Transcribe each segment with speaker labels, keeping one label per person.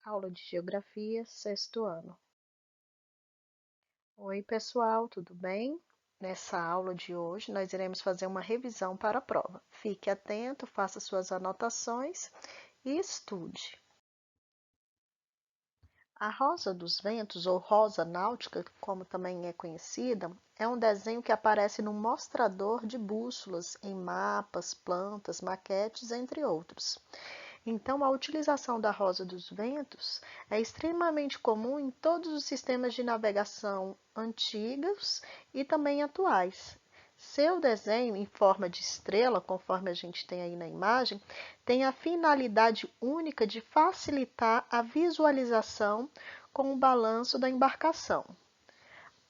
Speaker 1: Aula de Geografia, sexto ano. Oi, pessoal, tudo bem? Nessa aula de hoje, nós iremos fazer uma revisão para a prova. Fique atento, faça suas anotações e estude. A Rosa dos Ventos, ou Rosa Náutica, como também é conhecida, é um desenho que aparece no mostrador de bússolas, em mapas, plantas, maquetes, entre outros. Então, a utilização da rosa dos ventos é extremamente comum em todos os sistemas de navegação antigos e também atuais. Seu desenho em forma de estrela, conforme a gente tem aí na imagem, tem a finalidade única de facilitar a visualização com o balanço da embarcação.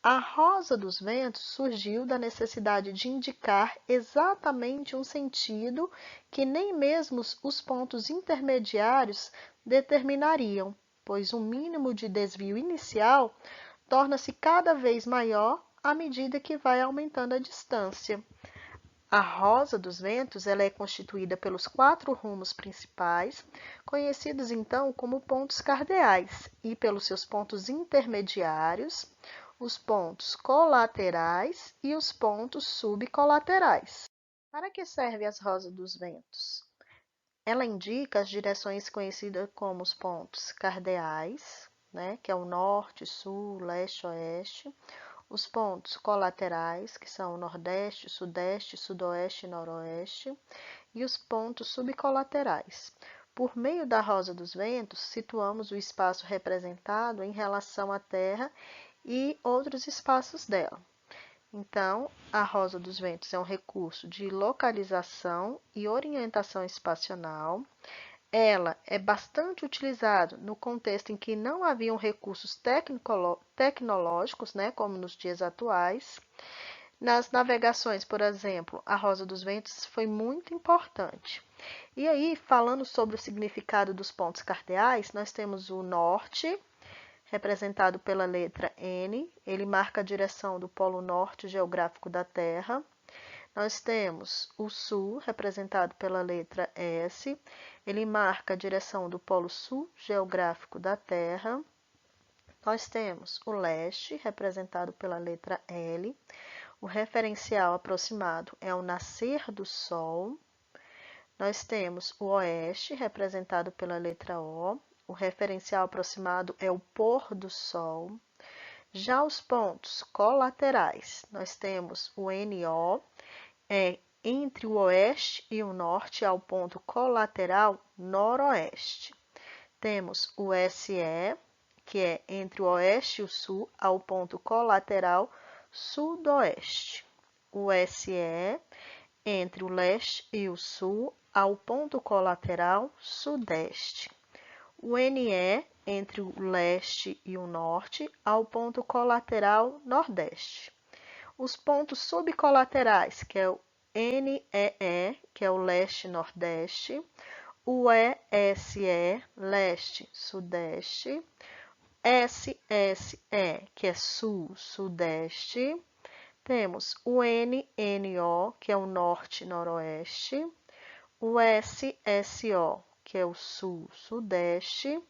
Speaker 1: A rosa dos ventos surgiu da necessidade de indicar exatamente um sentido que nem mesmo os pontos intermediários determinariam, pois o mínimo de desvio inicial torna-se cada vez maior à medida que vai aumentando a distância. A rosa dos ventos ela é constituída pelos 4 rumos principais, conhecidos então como pontos cardeais, e pelos seus pontos intermediários, os pontos colaterais e os pontos subcolaterais. Para que servem as rosas dos ventos? Ela indica as direções conhecidas como os pontos cardeais, né, que é o norte, sul, leste, oeste, os pontos colaterais, que são o nordeste, sudeste, sudoeste e noroeste, e os pontos subcolaterais. Por meio da rosa dos ventos, situamos o espaço representado em relação à Terra e outros espaços dela. Então, a rosa dos ventos é um recurso de localização e orientação espacial. Ela é bastante utilizada no contexto em que não haviam recursos tecnológicos, né, como nos dias atuais. Nas navegações, por exemplo, a rosa dos ventos foi muito importante. E aí, falando sobre o significado dos pontos cardeais, nós temos o norte, representado pela letra N, ele marca a direção do polo norte geográfico da Terra. Nós temos o sul, representado pela letra S, ele marca a direção do polo sul geográfico da Terra. Nós temos o leste, representado pela letra L, o referencial aproximado é o nascer do sol. Nós temos o oeste, representado pela letra O, o referencial aproximado é o pôr do sol. Já os pontos colaterais, nós temos o NO, entre o oeste e o norte, ao ponto colateral noroeste. Temos o SE, que é entre o oeste e o sul, ao ponto colateral sudoeste. O SE, entre o leste e o sul, ao ponto colateral sudeste. O NE, entre o leste e o norte, ao ponto colateral nordeste. Os pontos subcolaterais, que é o NEE, que é o leste-nordeste, o ESE, leste-sudeste, SSE, que é sul-sudeste, temos o NNO, que é o norte-noroeste, o SSO, que é o sul-sudeste,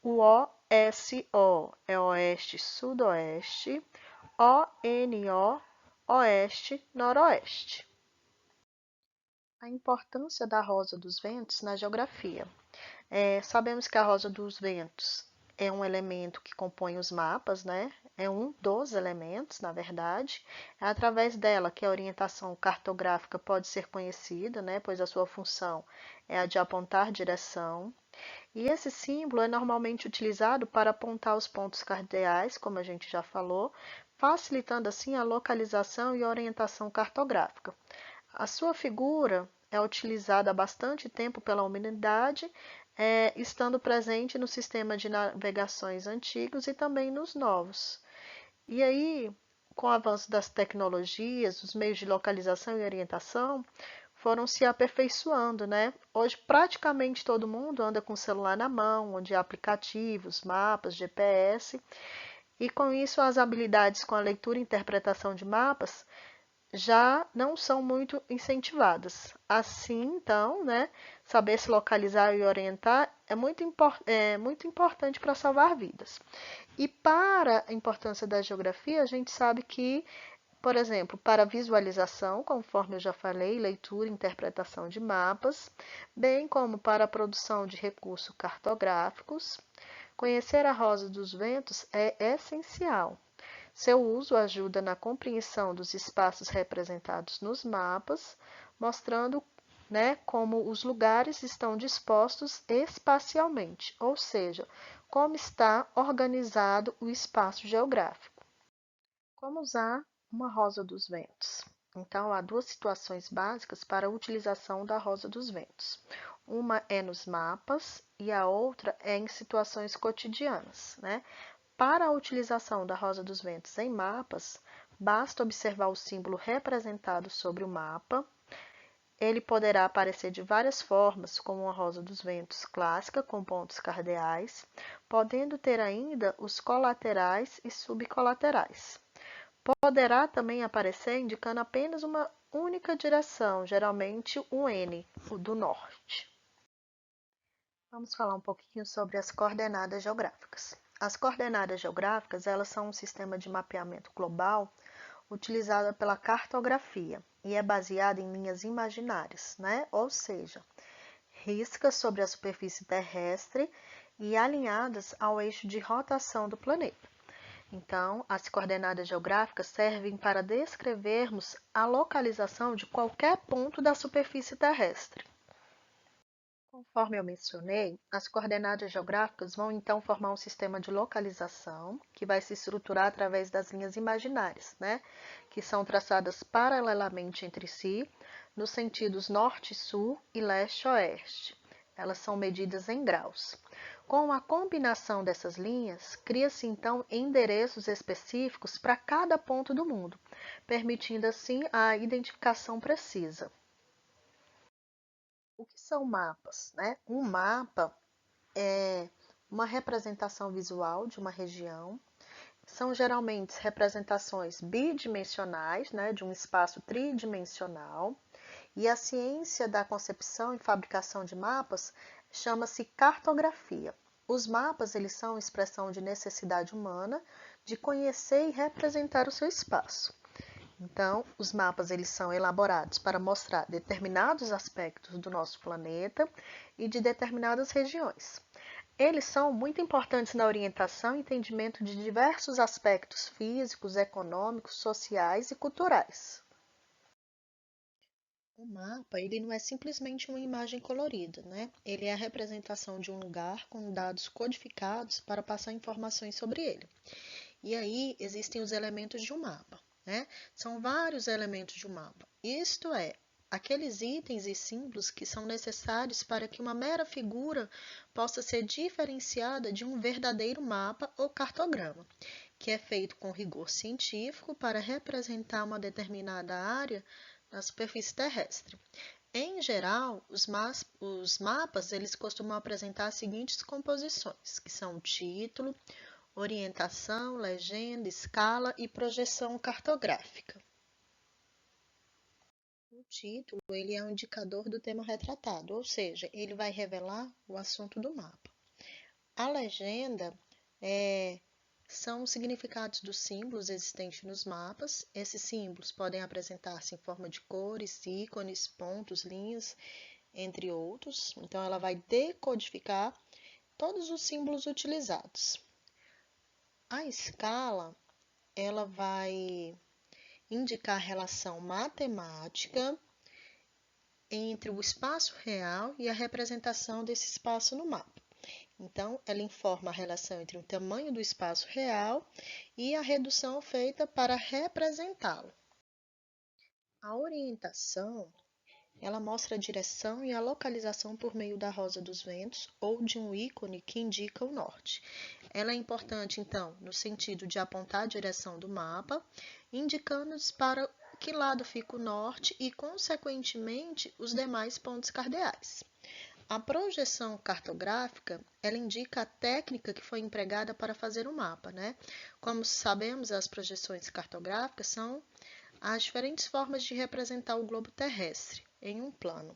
Speaker 1: o OSO é oeste-sudoeste, ONO, oeste-noroeste. A importância da rosa dos ventos na geografia. Sabemos que a rosa dos ventos é um elemento que compõe os mapas, né? É um dos elementos, na verdade. É através dela que a orientação cartográfica pode ser conhecida, né? Pois a sua função é a de apontar direção. E esse símbolo é normalmente utilizado para apontar os pontos cardeais, como a gente já falou, facilitando assim a localização e orientação cartográfica. A sua figura é utilizada há bastante tempo pela humanidade, estando presente no sistema de navegações antigos e também nos novos. E aí, com o avanço das tecnologias, os meios de localização e orientação foram se aperfeiçoando, né? Hoje praticamente todo mundo anda com o celular na mão, onde há aplicativos, mapas, GPS, e com isso as habilidades com a leitura e interpretação de mapas já não são muito incentivadas. Assim, então, né, saber se localizar e orientar é muito importante para salvar vidas. E para a importância da geografia, a gente sabe que, por exemplo, para visualização, conforme eu já falei, leitura e interpretação de mapas, bem como para a produção de recursos cartográficos, conhecer a Rosa dos Ventos é essencial. Seu uso ajuda na compreensão dos espaços representados nos mapas, mostrando, né, como os lugares estão dispostos espacialmente, ou seja, como está organizado o espaço geográfico. Como usar uma rosa dos ventos? Então, há duas situações básicas para a utilização da rosa dos ventos. Uma é nos mapas e a outra é em situações cotidianas, né? Para a utilização da rosa dos ventos em mapas, basta observar o símbolo representado sobre o mapa. Ele poderá aparecer de várias formas, como uma rosa dos ventos clássica com pontos cardeais, podendo ter ainda os colaterais e subcolaterais. Poderá também aparecer indicando apenas uma única direção, geralmente o N, o do norte. Vamos falar um pouquinho sobre as coordenadas geográficas. As coordenadas geográficas, elas são um sistema de mapeamento global utilizado pela cartografia e é baseado em linhas imaginárias, né? Ou seja, riscas sobre a superfície terrestre e alinhadas ao eixo de rotação do planeta. Então, as coordenadas geográficas servem para descrevermos a localização de qualquer ponto da superfície terrestre. Conforme eu mencionei, as coordenadas geográficas vão então formar um sistema de localização que vai se estruturar através das linhas imaginárias, né? Que são traçadas paralelamente entre si, nos sentidos norte-sul e leste-oeste. Elas são medidas em graus. Com a combinação dessas linhas, cria-se então endereços específicos para cada ponto do mundo, permitindo assim a identificação precisa. O que são mapas, né? Um mapa é uma representação visual de uma região. São geralmente representações bidimensionais, né, de um espaço tridimensional. E a ciência da concepção e fabricação de mapas chama-se cartografia. Os mapas, eles são expressão de necessidade humana de conhecer e representar o seu espaço. Então, os mapas eles são elaborados para mostrar determinados aspectos do nosso planeta e de determinadas regiões. Eles são muito importantes na orientação e entendimento de diversos aspectos físicos, econômicos, sociais e culturais. O mapa, ele não é simplesmente uma imagem colorida, né? Ele é a representação de um lugar com dados codificados para passar informações sobre ele. E aí existem os elementos de um mapa, né? São vários elementos de um mapa. Isto é, aqueles itens e símbolos que são necessários para que uma mera figura possa ser diferenciada de um verdadeiro mapa ou cartograma, que é feito com rigor científico para representar uma determinada área na superfície terrestre. Em geral, os mapas eles costumam apresentar as seguintes composições, que são o título, orientação, legenda, escala e projeção cartográfica. O título ele é um indicador do tema retratado, ou seja, ele vai revelar o assunto do mapa. A legenda são os significados dos símbolos existentes nos mapas. Esses símbolos podem apresentar-se em forma de cores, ícones, pontos, linhas, entre outros. Então, ela vai decodificar todos os símbolos utilizados. A escala, ela vai indicar a relação matemática entre o espaço real e a representação desse espaço no mapa. Então, ela informa a relação entre o tamanho do espaço real e a redução feita para representá-lo. A orientação, ela mostra a direção e a localização por meio da rosa dos ventos ou de um ícone que indica o norte. Ela é importante, então, no sentido de apontar a direção do mapa, indicando-nos para que lado fica o norte e, consequentemente, os demais pontos cardeais. A projeção cartográfica, ela indica a técnica que foi empregada para fazer o mapa, né? Como sabemos, as projeções cartográficas são Há diferentes formas de representar o globo terrestre em um plano.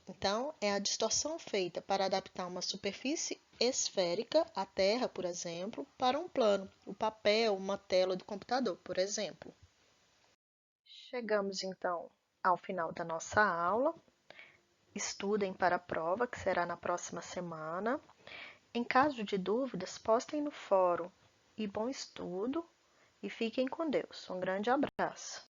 Speaker 1: Então, é a distorção feita para adaptar uma superfície esférica, a Terra, por exemplo, para um plano, o papel, uma tela do computador, por exemplo. Chegamos então ao final da nossa aula. Estudem para a prova, que será na próxima semana. Em caso de dúvidas, postem no fórum. E bom estudo e fiquem com Deus. Um grande abraço.